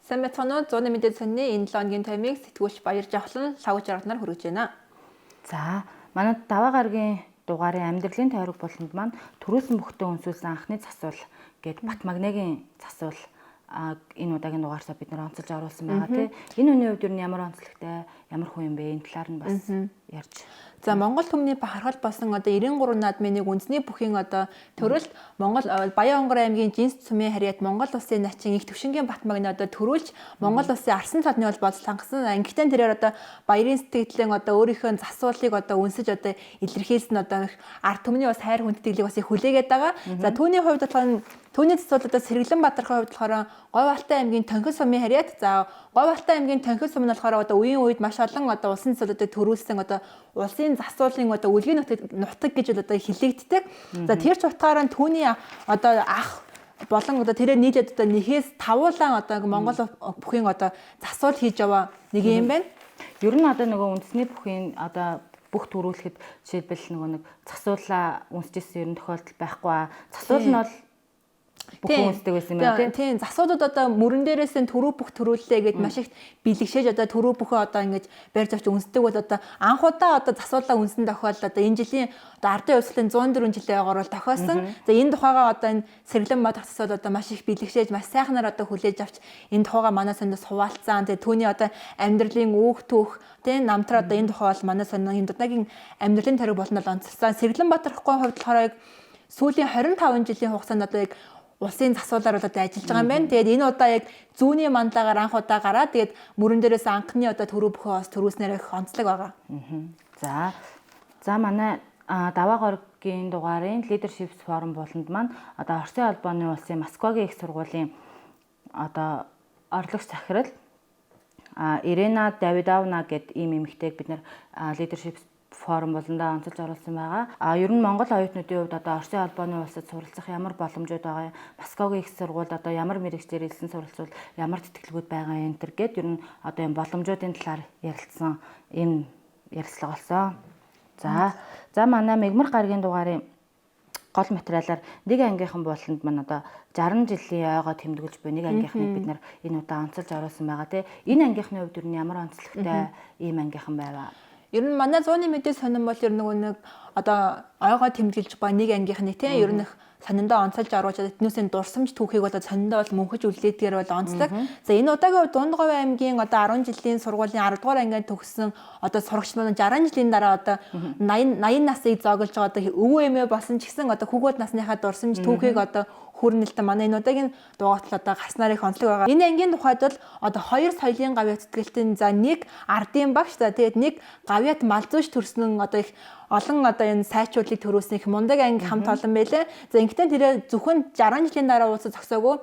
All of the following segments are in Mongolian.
Сайн мэцгэнүүд 100 мэдээ сонины энэ 7 өдрийн таймыг сэтгүүлч Баяр Жавхлан лавж арганаар хүргэж байна. За, манай даваа гарагийн дугаарын амьдралын тойрог болонд маань төрүүлсэн бүхтээ өнсүүлсэн анхны засвал гээд Батмагнагийн засвал энэ удаагийн дугаарсаа бид нэр онцолж оруулсан байгаа тийм. Энэ үний хувьд юу ямар онцлогтой, ямар хүн юм бэ? Энэ талаар нь бас ярьж. За Монгол түмний бахархал болсон одоо 93 наадмын нэг үндэсний бүхийн одоо төрөлд Монгол Баян-Онгор аймгийн Жинс цумын харьяат Монгол улсын начин их төвшингийн Батмагны одоо төрүүлж Монгол улсын арсан цадны холбоос хангасан. Ангитан тэрээр одоо баярын сэтгэлдэн одоо өөрийнхөө засвалыг одоо үнсэж одоо илэрхийлсэн одоо ард түмний бас хайр хүндэтгэлийг бас их хүлээгээд байгаа. За түүний хувьд болохоор түүний засвал одоо Сэргэлэн Баатархын хувьд болохоор Говь Алтай аймгийн Тонхил сумын харьяат. За Говь Алтай аймгийн Тонхил сум нь болохоор одоо үеийн үед маш олон одоо улсын засвал одоо төрүүлсэн одоо улсын засвуулын одоо үлгийн нутаг гэж одоо хэлэгддэг. За тэр ч утгаараа түүний одоо ах болон одоо тэрээр нийлээд одоо нэхээс тавуулан одоо Монгол бүхийн одоо засвал хийж яваа нэг юм байна. Ер нь одоо нөгөө үндэсний бүхийн одоо бүх төрүүлэхэд жишээлбэл нөгөө нэг засвуулаа үнсэжсэн ер нь тохиолдол байхгүй. Засвал нь бол бүхэн үнсдэг байсан юм байна тийм. Засвуудад одоо мөрөн дээрээс нь төрөө бүх төрүүллээ гэд маш их бэлэгшээж одоо төрөө бүхэн одоо ингэж барьж авч үнсдэг бол одоо анх удаа одоо засвуулаа үнсэн тохиолдол одоо энэ жилийн одоо ардын хувьслын 104 жилийн ойгоор бол тохиолсон. За энэ тухайгаа одоо энэ Сэргэлэн Баатар засвал одоо маш их бэлэгшээж маш сайхнаар одоо хүлээж авч энэ тухайгаа манай сониос хуваалцсан. Тэгээ түүний одоо амьдралын үүх түүх тийм намтраа одоо энэ тухай бол манай сонио энэ удаагийн амьдралын тариг болно л онцлсан. Сэргэлэн Баатархын хувьд болохоор яг сүүлийн 25 жилийн хугацаанд одоо яг улсын засвуулаар бол одоо ажиллаж байгаа юм байна. Тэгээд энэ удаа яг зүүнний мандлагаар анх удаа гараад тэгээд мөрөн дээрээс анхны одоо төрөө бүхэн бас төрүүлснээр их онцлог байгаа. За манай даваа гарагийн дугаарын Leadership Forum болонд маань одоо Оросын албаны улсын Москвагийн их сургуулийн одоо орлогч захирал Ирина Давидовна гэдэг ийм эмэгтэйг бид нэр Leadership форум болондоо онцолж оруулсан байгаа. Ер нь Монгол оюутнуудын хувьд одоо Оросын албаны улсад суралцах ямар боломжууд байгаа юм? Москвагийн их сургуульд одоо ямар мэргэжлэр хэлсэн суралцвал ямар тэтгэлгүүд байгаа юм энэ гэд ер нь одоо юм боломжуудын талаар ярилцсан ийм ярилцлага болсон. За манай Мегмар гарагийн дугаарын гол материалаар нэг ангийнхан болонд маань одоо 60 жилийн ойгоо тэмдэглэж буй нэг ангийнхныг бид нар энэ удаа онцолж оруулсан байгаа тийм. Энэ ангийнхны хувьд ер нь ямар онцлогтой ийм ангийнхан байваа? Ер нь манай 100-ны мэдээ сонин бол ер нэг одоо ойгоо тэмдэглэж байгаа нэг ангийнхны тийм ер нь сониндоо онцолж оруулж тэднүүсийн дурсамж түүхийг бол сониндоо бол мөнхөж үлдээдгээр бол онцлог. За энэ удаагийн Дундговь аймгийн одоо 10 жилийн сургуулийн 10 дугаар ангид төгссөн одоо сурагч маань 60 жилийн дараа одоо 80 насыг зооглож байгаа одоо өвөө эмээ болсон ч гэсэн одоо хүүхэд насныхаа дурсамж түүхийг одоо хүрнэлтэн манай энэ удаагийн дугаартал одоо гарснаар их онцлог байгаа. Энэ ангийн тухайд бол одоо 2 соёлын гавьяа тэтгэлтэн за нэг ардын багш за тэгээд нэг гавьяат малзууч төрсөн одоо их олон одоо энэ сайчуулыг төрүүлсэн их мундаг анги хамт олон байлээ. За ингэхдээ тэрэ зөвхөн 60 жилийн дараа уулзаж зогсоогүй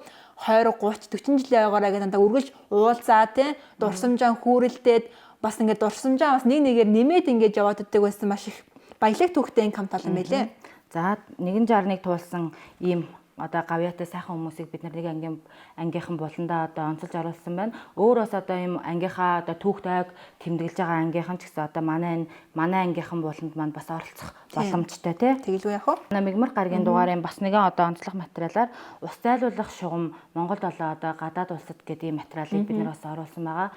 20 30 40 жилийн ойгоороо гэдэг дандаа үргэлж уулзаа тий дурсамжаа хүүрэлдээд бас ингээд дурсамжаа бас нэг нэгээр нэмээд ингээд яваад иддэг байсан маш их баялаг түүхтэй анги хамт олон байлээ. За 161 туулсан ийм одоо гавьяатай сайхан хүмүүсийг бид нэг ангийнхан болондоо одоо онцолж оруулсан байна. Өөрөөс одоо ийм ангийнхаа одоо түүх тойг тэмдэглэж байгаа ангийнхан ч гэсэн одоо манай ангийнхан болонд маань бас оролцох боломжтой тий. Тэгэлгүй яах вэ? Мегмар гарагийн дугаарын бас нэгэн одоо онцлог материалаар ус зайлуулах шугам Монголд болоо одоо гадаад улсад гэдэг ийм материалыг бид нар бас оруулсан байгаа.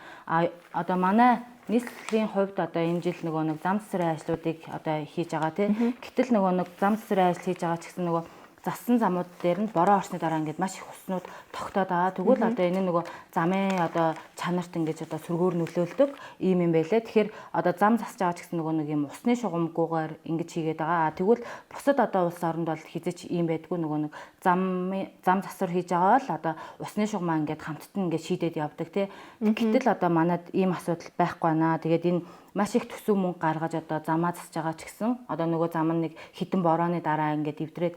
Одоо манай нийслэлийн хувьд одоо энэ жил нөгөө нэг зам засварын ажлуудыг одоо хийж байгаа тий. Гэтэл нөгөө нэг зам засварын ажил хийж байгаа ч гэсэн нөгөө зассан замууд дээр нь бороо орсны дараа ингээд маш их уснууд тогтоод байгаа. Тэгвэл одоо энэ нөгөө замын одоо чанарт ингээд одоо сүргээр нөлөөлдөг ийм юм байлээ. Тэгэхээр одоо зам засж байгаа ч гэсэн нөгөө нэг юм усны шугамгүйгээр ингэж хийгээд байгаа. Тэгвэл бусад одоо улс оронд бол хизээч ийм байдгүй нөгөө нэг зам засвар хийж байгаа л одоо усны шугамаа ингээд хамттан ингээд шийдээд явдаг тий. Гэтэл одоо манад ийм асуудал байхгүй байна. Тэгээд энэ маш их төсөв мөнгө гаргаж одоо замаа засж байгаа ч гэсэн одоо нөгөө зам нь нэг хідэн борооны дараа ингээд эвдрээд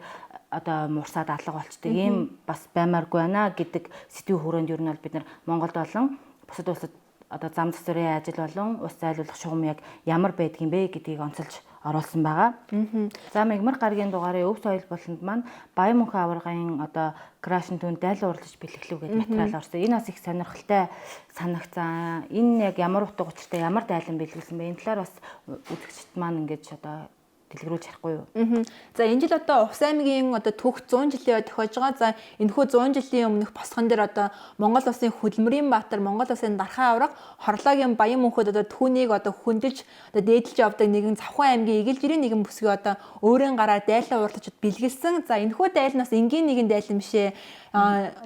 одоо мурсаад алга болчтой ийм бас баймааргүй байна гэдэг сэтгэв хүрээнд ер нь бол бид нар Монголд болон бусад улсад одоо зам засварын ажил болон ус зайлуулах шугам яг ямар байдгийг бэ гэдгийг онцолж оруулсан байгаа. За Мегмар гарагийн дугаарын өв соёл болонд маань Баян мөнхөн аваргын одоо крашн түн дайл уурлаж бэлэхлүү гэдэг материал орсон. Энэ бас их сонирхолтой санагцсан. Энэ яг ямар утга учиртай ямар дайлан бэлгэлсэн бэ? Энэ талаар бас үзэгчд маань ингэж одоо дэлгэрүүлж чадахгүй юу? За энэ жил одоо Увс аймгийн одоо түүх 100 жилийн тохиож байгаа. За энэхүү 100 жилийн өмнөх босгон дээр одоо Монгол улсын хөдөлмөрийн баатар, Монгол улсын дархан авраг, Хорлоогийн Баян мөнхөд одоо түүнийг одоо хөндөж одоо дээдэлж явдаг нэгэн Завхан аймгийн Игэлжирийн нэгэн бүсгүй одоо өөрийн гараар дайлан уралдаж бэлгэлсэн. За энэхүү дайлнаас энгийн нэгэн дайлан бишээ.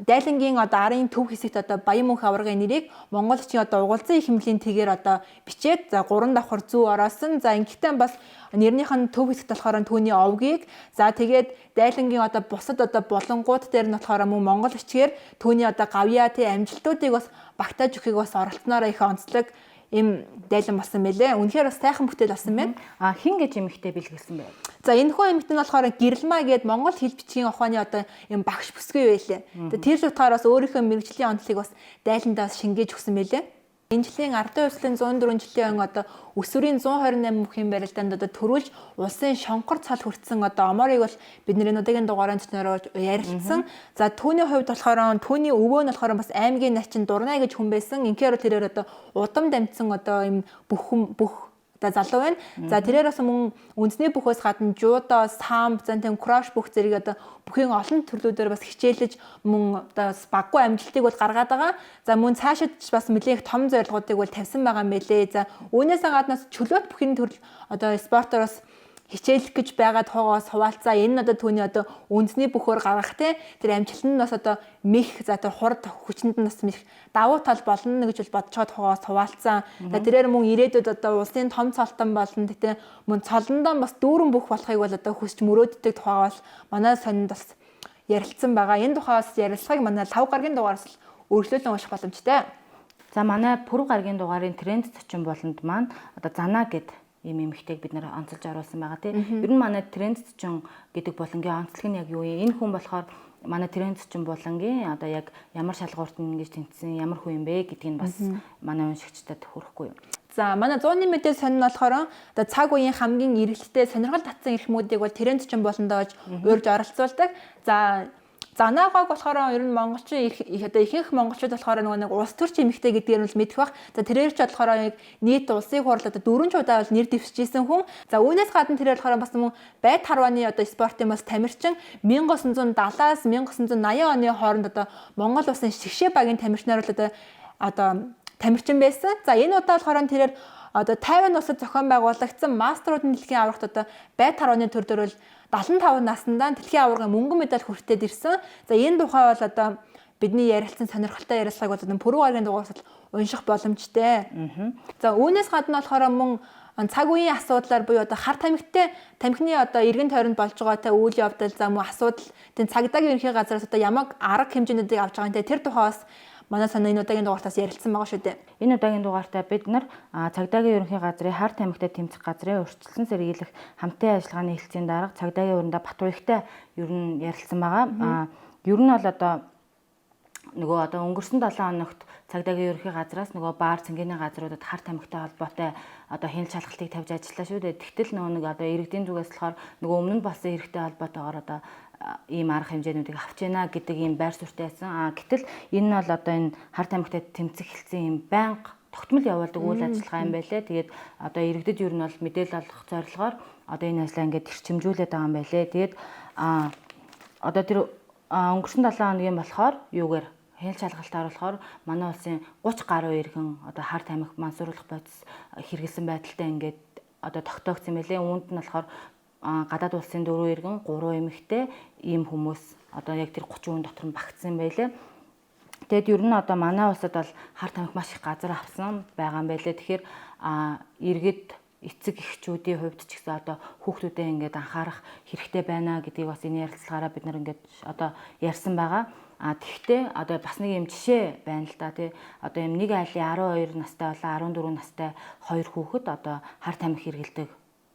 Дайлангийн одоо арын төв хэсэгт одоо Баян мөнх аврагын нэрийг монголчуудын одоо угалзан их хэмжээний тэгээр одоо бичээд за 3 давхар зүү ороосон. За ингэхдээ бас нэрнийх нь төв хэсэгт болохоор түүний овгийг за тэгээд дайлангийн одоо бусад одоо болонгууд дээр нь болохоор мөн монгол бичгээр түүний одоо гавьяа тий амжилтуудыг бас багтааж өгөхийг бас оролцсноор их онцлог им дайлан болсон мэлээ. Үнэхээр бас сайхан бүтээл болсон байна. Хин гэж эмэгтэй бэлгэлсэн бэ? За энэхүү эмэгтэй нь болохоор Гэрэлмаа гээд Монгол хэл бичгийн ухааны одоо юм багш бүсгүй байлээ. Тэр л утгаараа бас өөрийнхөө мэрэгжлийн онцлыг бас дайландаас шингээж өгсөн мэлээ. Энэ жилийн ардын хувьслын 104 жилийн өн одоо өсвөрийн 128 мөхийн барилдаанд одоо төрүүлж улсын шонхор цал хүртсэн одоо оморыг бол бид нэр удаагийн дугааранд нөрөж ярилцсан. За түүний хувьд болохоор түүний өвөө нь болохоор бас аймгийн начин Дурнай гэж хүн байсан. Инхээр тэрээр одоо удам дамжсан одоо юм бүх одоо залуу байна. За тэрээр бас мөн үндэсний бүхөөс гадна жуудо, самб, зантэн крош бүх зэрэг одоо бүхийн олон төрлүүдээр бас хичээлж мөн одоо баггүй амжилтыг бол гаргаад байгаа. За мөн цаашид бас нэлээх том зорилгоодыг бол тавьсан байгаа мэлээ. За үүнээс гаднаас чөлөөт бүхийн төрөл одоо спортоор бас хичээлэх гэж байгаад хоогоос хуваалцаа. Энэ нь одоо түүний одоо үндэсний бүхөөр гаргах те тэр амжилт нь бас одоо мэх за тэр хурд хүчинд нь бас мэх давуу тал болно гэж бол бодцоод хоогоос хуваалцаа. За тэрээр мөн ирээдүйд одоо улсын том цолтон болно те мөн цолондоо бас дүүрэн бүх болохыг бол одоо хүсч мөрөөддөг тухайгаас манай сонинд бас ярилцсан байгаа. Энэ тухайгаас ярилцлагыг манай 5 гарагийн дугаараас өргөжлүүлэн унших боломжтой. За манай пүрэв гарагийн дугаарын тренд зочин болонд маань одоо занаа гэд ийм эмэгтэйг бид нэр онцолж оруулсан байгаа тийм. Ер нь манай тренд зочин гэдэг болонгийн онцлог нь яг юу юм? Энэ хүн болохоор манай тренд зочин болонгийн одоо яг ямар шалгуурт нь ингэж тэнцсэн, ямар хүн юм бэ гэдгийг бас манай уншигчдад хүрхгүй юу? За манай 100-ны мэдээ сонин болохоор одоо цаг үеийн хамгийн эргэлттэй сонирхол татсан эрхмүүдийг бол тренд зочин болондоо урьж оролцуулдаг. За Занаагааг болохоор ер нь монголчин ихэнх монголчууд болохоор нэг улс төрч эмэгтэй гэдгээр нь л мэдэх бах. За тэрээр ч болохоор нийт улсыг хурлаад 4 удаа бол нэр дэвшижсэн хүн. За үүнээс гадна тэрээр болохоор бас мөн байд харваны одоо спортын бас тамирчин 1970-аас 1980 оны хооронд одоо Монгол улсын шигшээ багийн тамирчнаар бол одоо тамирчин байсан. За энэ удаа болохоор тэрээр одоо 50 улсад зохион байгуулагдсан мастеруудын дэлхийн аврагт одоо байд харваны төр дээр бол 75 наснда дэлхийн аваргын мөнгөн медаль хүртээд ирсэн. За энэ тухай бол одоо бидний ярилцсан сонирхолтой ярилцлагыг бол пүрэв гарагийн дугаараас унших боломжтой. За үүнээс гадна болохоор мөн цаг үеийн асуудлаар буюу одоо хар тамхины одоо эргэн тойронд болж байгаатай үйл явдал за мөн асуудал тэн цагдаагийн ерөнхий газраас одоо ямар арга хэмжээнүүдийг авч байгаа юм те тэр тухайс манай санаа энэ удаагийн дугаартаас ярилцсан байгаа шүү дээ. Энэ удаагийн дугаартаа бид нар цагдаагийн ерөнхий газрын хар тамхитай тэмцэх газрын урьдчилан сэргийлэх хамтын ажиллагааны хэлтсийн дарга цагдаагийн өрөндө Батуйгтай ер нь ярилцсан байгаа. Ер нь бол одоо нөгөө одоо өнгөрсөн 7 хоногт цагдаагийн ерөнхий газраас нөгөө баар цэнгэний газруудад хар тамхитай холбоотой одоо хяналт шалгалтыг тавьж ажиллаа шүү дээ. Тэгтэл нөгөө нэг одоо иргэдийн зүгээс болохоор нөгөө өмнө нь болсон хэрэгтэй холбоотойгоор одоо ийм арга хэмжээнүүдийг авч яана гэдэг ийм байр суурьтай байсан. Гэтэл энэ нь бол одоо энэ хар тамхитай тэмцэх хэлтсэн ийм байнга тогтмол явуулдаг үйл ажиллагаа юм байлээ. Тэгээд одоо иргэдэд ер нь бол мэдээлэл олгох зорилгоор одоо энэ ажлаа ингээд эрчимжүүлээд байгаа юм байлээ. Тэгээд одоо тэр өнгөрсөн 7 хоногийн болохоор юугаар хяналт шалгалтаар болохоор манай улсын 30 гаруй иргэн одоо хар тамхи мансууруулах бодис хэрэгэлсэн байдалтай ингээд одоо тогтоогдсон байлээ. Үүнд нь болохоор гадаад улсын 4 иргэн 3 эмэгтэй ийм хүмүүс одоо яг тэр 30 хүн дотор нь багтсан байлээ. Тэгэд ер нь одоо манай улсад бол хар тамхи маш их газар авсан байгаа юм байлээ. Тэгэхээр иргэд эцэг эхчүүдийн хувьд ч гэсэн одоо хүүхдүүдэд ингээд анхаарах хэрэгтэй байна гэдгийг бас энэ ярилцлагаараа бид нар ингээд одоо ярьсан байгаа. Тэгвэл одоо бас нэг юм жишээ байна л да тий. Одоо юм нэг айлын 12 настай болон 14 настай 2 хүүхэд одоо хар тамхи хэрэглэдэг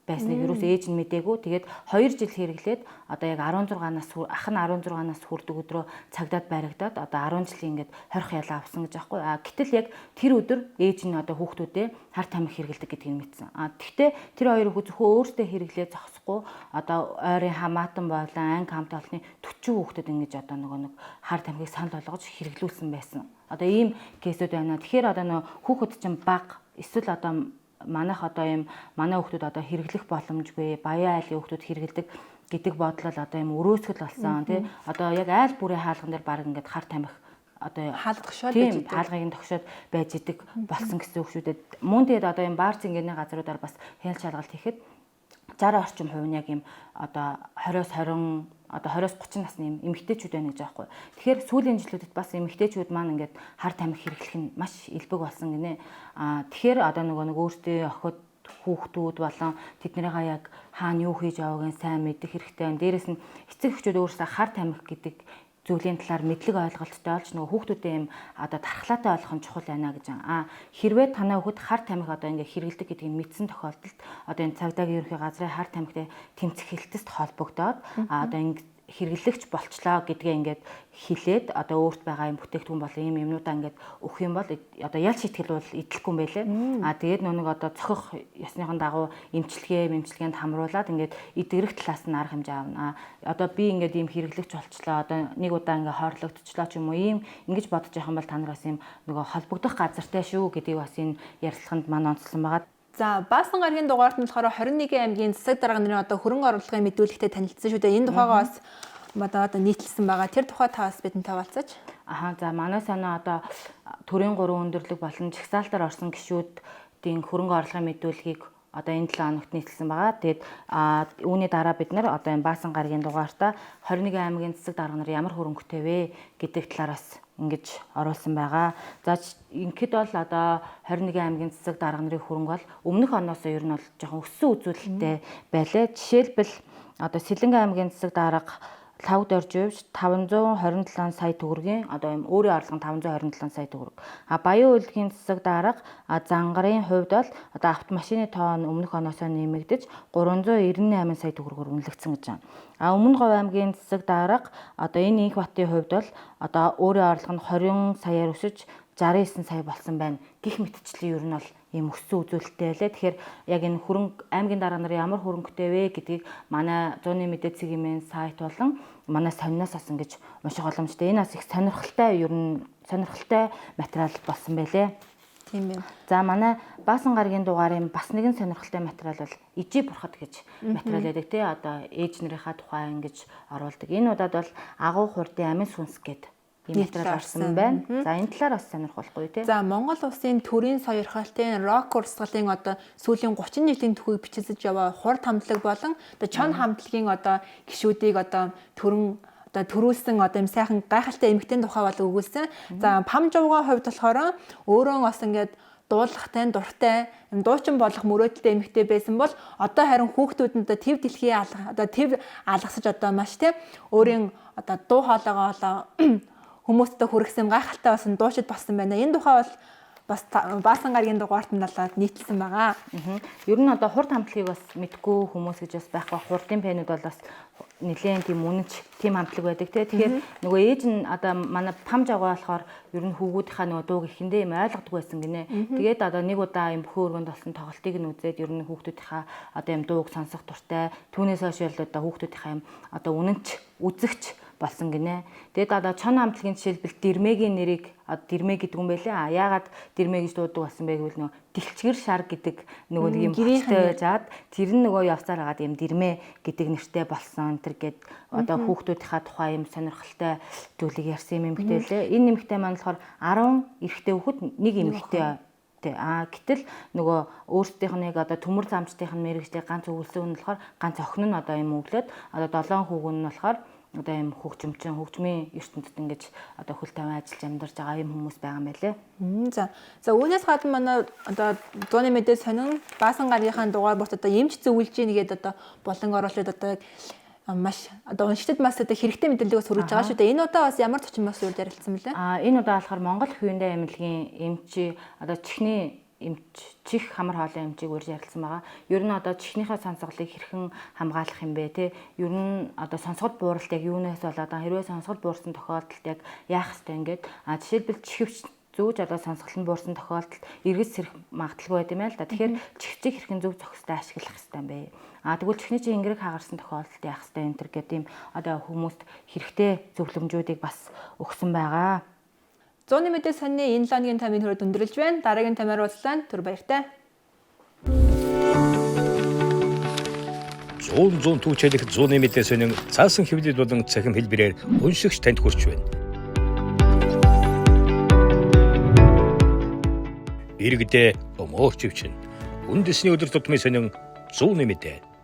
байсныг юус ээж нь мдээгүй. Тэгээд 2 жил хэрэглээд одоо яг 16 нас ах нь 16 нас хүрдэг өдрөө цагдаад баригдаад одоо 10 жилийн ингээд хорих ялаа авсан гэж аахгүй. Гэтэл яг тэр өдөр ээж нь одоо хүүхдүүдэд хар тамхи хэрэглэдэг гэдгийг нь мэдсэн. Тэгтээ тэр хоёр хүүхэд зөвхөн өөртөө хэрэглээ зогсохгүй одоо ойрын хамаатан болон анги хамт олонны 40 хүүхдэд ингэж одоо нэг хар тамхиг санал болгож хэрэглүүлсэн байсан. Одоо ийм кейсүүд байна. Тэгэхээр одоо хүүхэд чинь баг эсвэл одоо манайх одоо юм манай хүүхдүүд одоо хэрэглэх боломжгүй баян айлын хүүхдүүд хэрэгэлдэг гэдэг бодлол одоо юм өрөөсгөл болсон тий. Одоо яг айл бүрийн хаалган дээр баг ингээд хар тамхи одоо хаалгахшаад тийм хаалгыг тогшоод байж идэг болсон гэсэн үг шүү дээ. Мөн тэгээд одоо юм баар цэнгэний газруудаар бас хяналт шалгалт хийхэд 60 орчим хувь нь яг юм одоо 20-с 20 одоо 20-с 30 насны юм эмэгтэйчүүд байна гэж байгаа байхгүй. Тэгэхээр сүүлийн жилүүдэд бас эмэгтэйчүүд маань ингээд хар тамхи хэрэглэх нь маш элбэг болсон гинэ. Тэгэхээр одоо нэг өөртөө охид хүүхдүүд болон тэднийгээ яг хаана юу хийж явааг нь сайн мэдэх хэрэгтэй. Дээрээс нь эцэг эхчүүд өөрсдөө хар тамхи гэдэг зүйлийн талаар мэдлэг ойлголттой олж нөгөө хүүхдүүдээ юм одоо тархлаатай ойлгох нь чухал байна гэж байна. Хэрвээ танаа хүүхэд хар тамхи одоо ингээ хэрэгэлдэг гэдгийг мэдсэн тохиолдолд одоо энэ цагдаагийн ерөнхий газрын хар тамхитай тэмцэх хэлтэст холбогдоод одоо хэрэглэгч болчлоо гэдгээ ингээд хилээд одоо өөрт байгаа юм бүтээгдэхүүн бол ийм юмнуудаа ингээд өгөх юм бол одоо ял шийтгэл бол идэхгүй юм байлээ. Тэгээд нэг одоо цохих ёсныхон дагуу эмчилгээнд хамруулад ингээд эдгэрэх талаас нь арга хэмжээ авна. Одоо би ингээд ийм хэрэглэгч болчлоо одоо нэг удаа ингээд хоорлогдчихлоо ч юм уу ийм ингэж бодож явах юм бол та нар бас ийм нөгөө холбогдох газартай шүү гэдгийг бас энэ ярилцлаганд маань онцлон байгаа. За Баасан гарагийн дугаарт нь болохоор 21 аймгийн засаг дарга нарын одоо хөрөнгө оруулалтын мэдүүлэгтэй танилцсан шүү дээ. Энэ тухайгаа бас одоо нийтлсэн байгаа. Тэр тухай та бас бидэнд хаваалцаач. За манай санаа одоо төрийн 3 өндөрлөг болон жагсаалтаар орсон гишүүдийн хөрөнгө оруулалтын мэдүүлгийг одоо энэ 7 хоногт нийтлсэн байгаа. Тэгээд үүний дараа бид нар одоо энэ Баасан гарагийн дугаартаа 21 аймгийн засаг дарга нар ямар хөрөнгөтэй вэ гэдэг талаараас ингэж оруулсан байгаа. За ингээд бол одоо 21 аймгийн засаг дарга нарын хөрөнгө бол өмнөх оноос ер нь бол жоохон өссөн үзүүлэлттэй байлаа. Жишээлбэл одоо Сэлэнгэ аймгийн засаг дарга лавд орж ивч 527 сая төгрөгийн одоо юм өөрийн орлого нь 527 сая төгрөг. Баян үйлдвэрийн засаг дарга зангарын хувьд бол одоо автомашины тоо нь өмнөх оноос нэмэгдэж 398 сая төгрөгөөр үнэлэгдсэн гэж байна. Өмнө Говь аймгийн засаг дарга одоо энэ Инх Батын хувьд бол одоо өөрийн орлого нь 20 саяар өсөж 69 сая болсон байна. Гэх мэтчлэн ер нь бол ийм өссөн үзүүлэлттэй байлаа. Тэгэхээр яг энэ аймгийн дарга нарын ямар хөрөнгөтэй вэ гэдгийг манай зууны мэдээ цэгийн сайт болон манай сонноос асан гэж унших боломжтой. Энэ бас их сонирхолтой материал болсон байлээ. Тийм байна. За манай Баасан гарагийн дугаарын бас нэгэн сонирхолтой материал бол ижи бурхад гэж материал байдаг тий. Одоо ээж нарийнхаа тухай ингэж оруулдаг. Энэ удаад бол агуу хурдын амин сүнс гэдэг материал орсон байна. За энэ талаар бас сонирхолтой тий. За Монгол улсын төрийн сойрхоолтын рок урсгалын одоо сүүлийн 30 жилийн түүхийг бичиж яваа хурд хамтлаг болон одоо чон хамтлагийн одоо гишүүдийг одоо төрүүлсэн одоо юм сайхан гайхалтай эмэгтэй тухай бол өгүүлсэн. За Пам Жовгийн хувьд болохоор өөрөө бас ингээд дуулахтай, дуртай, дуучин болох мөрөөдөлтэй эмэгтэй байсан бол одоо харин хүүхдүүдэнд төв дэлхий одоо төв алгасаж одоо маш тийм өөрийн одоо дуу хоолойгоо хүмүүстээ хүргэсэн гайхалтай болсон дуучид болсон байна. Энэ тухай бол бас Баасан гарагийн дугаарт нь нийтлсэн байгаа. Ер нь одоо хурд хамтлагийг бас мэдгүй хүмүүс гэж бас байхгүй. Хурдын пэнүүд бол бас нэлээд тийм үнэнч тийм хамтлаг байдаг тий. Тэгэхээр нөгөө ээж нь одоо манай Пам Жавгаа болохоор ер нь хүүгүүдийнхаа нөгөө дууг ихэндээ юм ойлгодог байсан гинэ. Тэгээд одоо нэг удаа юм бүхэн өргөнд болсон тоглолтыг нь үзээд ер нь хүүхдүүдийнхаа одоо юм дууг сонсох дуртай. Түүнээс хойш л одоо хүүхдүүдийнхаа юм одоо үнэнч үзэгч болсон гинэ. Тэгэд одоо чон хамтлагийн жишээлбэл дэрмэгийн нэрийг дэрмэ гэдэг юм байлээ. Яагаад дэрмэ гэж дуудаг болсон бэ гэвэл нөгөө дэлчгэр шар гэдэг нөгөө нэг юм гэрээтэй байжгаад тэр нь нөгөө явцаар хагаад юм дэрмэ гэдэг нэртэй болсон. Тэр гээд одоо хүүхдүүдийнхаа тухай юм сонирхолтой зүйлийг ярьсан юм эмэгтэй лээ. Энэ эмэгтэй маань болохоор 10 эрэгтэй хүүхэд нэг эмэгтэй гэтэл нөгөө өөрсдийнх нь одоо төмөр замчдынх нь мэрэгжлийн ганц өвлсөн нь болохоор ганц охин нь одоо юм өглөөд одоо 7 хүүгэн нь болохоор одоо юм хөгжмийн ертөнцид ингэж одоо хөл тавин ажиллаж амьдарч байгаа юм хүмүүс байгаа юм байлээ. За үүнээс гадна манай одоо зууны мэдээ сонин Баасан гарагийнхаа дугаар бүрт одоо эмч зөвлөж ийгээд одоо болон оруулаад одоо маш одоо уншигчдад маш одоо хэрэгтэй мэдээлэлээс хүргэж байгаа шүү дээ. Энэ удаа бас ямар зочнос үйл ярилцсан бэлээ? Энэ удаа болохоор Монгол Хувиндаа аймлагийн эмч одоо чихний чих хамар хоолой эмчийг урьж ярилцсан байгаа. Ер нь одоо чихнийхээ сонсголыг хэрхэн хамгаалах юм бэ те? Ер нь одоо сонсгол бууралт яг юунаас болоод хэрвээ сонсгол буурсан тохиолдолд яг яах ёстой ингээд жишээлбэл чихвч зүүж одоо сонсгол нь буурсан тохиолдолд эргэс сэрэх магадлалгүй байт юм аа л да. Тэгэхээр чихчийг хэрхэн зөв зохистой ашиглах ёстой юм бэ? Тэгвэл чихний чинь ингэрэг хагарсан тохиолдолд яах ёстой энэ төр гэдэг юм одоо хүмүүст хэрэгтэй зөвлөмжүүдийг бас өгсөн байгаа. Зууны мэдээ сонины энэ логийн тамийн хүрээд өндөрлж байна. Дараагийн тамиар уулзлаа. Түр баяртай. 100 түүчэлэх 100 нэмэтээ сонин цаасан хэвлэл болон цахим хэлбэрээр уншигч танд хүрч байна. Иргэдээ өмөөч өвчин. Үндэсний өдөр тутмын сонин 100 нэмэтээ